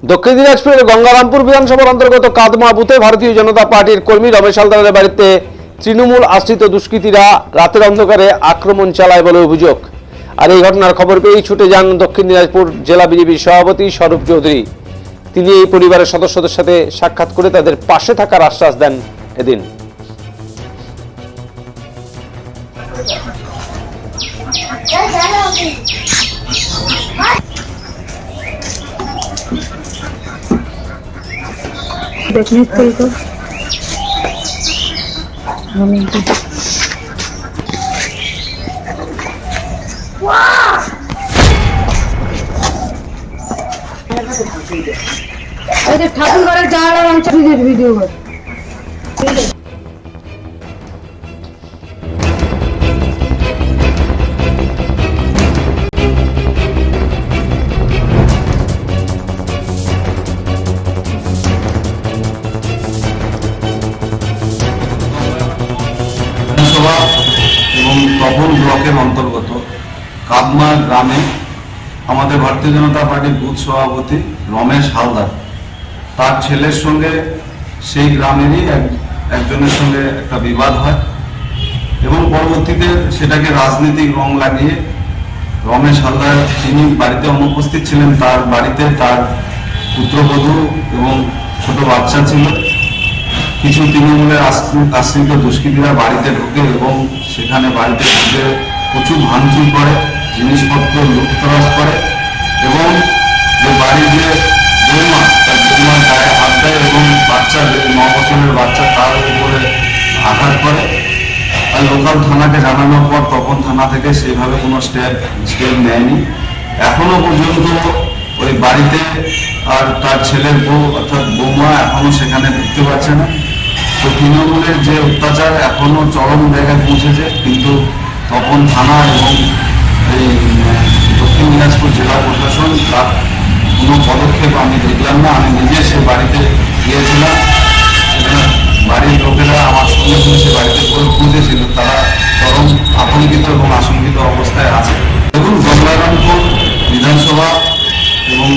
দক্ষিণ দিনাজপুরের গঙ্গারামপুর বিধানসভার অন্তর্গত কাদমা বুথে ভারতীয় জনতা পার্টির কর্মী রমেশ হালদারের বাড়িতে তৃণমূল আশ্রিত দুষ্কৃতীরা রাতের অন্ধকারে আক্রমণ চালায় বলে অভিযোগ। আর এই ঘটনার খবর পেয়েই ছুটে যান দক্ষিণ দিনাজপুর জেলা বিজেপির সভাপতি স্বরূপ চৌধুরী। তিনি এই পরিবারের সদস্যদের সাথে সাক্ষাৎ করে তাদের পাশে থাকার আশ্বাস দেন। এদিন देखने को ठाकुर घरे जा रहा हूँ वीडियो कर এবং তপন ব্লকের অন্তর্গত কাদমা গ্রামে আমাদের ভারতীয় জনতা পার্টির বুথ সভাপতি রমেশ হালদার তার ছেলের সঙ্গে সেই গ্রামেরই একজনের সঙ্গে একটা বিবাদ হয় এবং পরবর্তীতে সেটাকে রাজনৈতিক রং লাগিয়ে রমেশ হালদার যিনি বাড়িতে অনুপস্থিত ছিলেন তার বাড়িতে তার পুত্রবধূ এবং ছোট বাচ্চা ছিল। কিছু তৃণমূলের আশ্রিত দুষ্কৃতীরা বাড়িতে ঢোকে এবং সেখানে বাড়িতে ঢুকে প্রচুর ভাঙচুর করে, জিনিসপত্র লুটতরাজ করে এবং যে বাড়ির যে বৌমা তার বৌমার গায়ে হাত দেয় এবং বাচ্চা 9 বছরের বাচ্চা তার উপরে আঘাত করে। আর লোকাল থানাকে জানানোর পর তখন থানা থেকে সেইভাবে কোনো স্টেপ নেয়নি। এখনো পর্যন্ত ওই বাড়িতে আর তার ছেলের বউ অর্থাৎ বৌমা এখনো সেখানে ঢুকতে পারছে না। তো তৃণমূলের যে অত্যাচার এখনো চরম জায়গায় পৌঁছেছে, কিন্তু তখন থানা এবং এই দক্ষিণ দিনাজপুর জেলা প্রশাসন তার কোনো পদক্ষেপ আমি দেখলাম না। আমি নিজে সে বাড়িতে গিয়েছিলাম, বাড়ির লোকেরা আমার সঙ্গে সঙ্গে সে বাড়িতে পৌঁছেছিল, তারা চরম আতঙ্কিত এবং আশঙ্কিত অবস্থায় আছে। দেখুন, গঙ্গারামপুর বিধানসভা এবং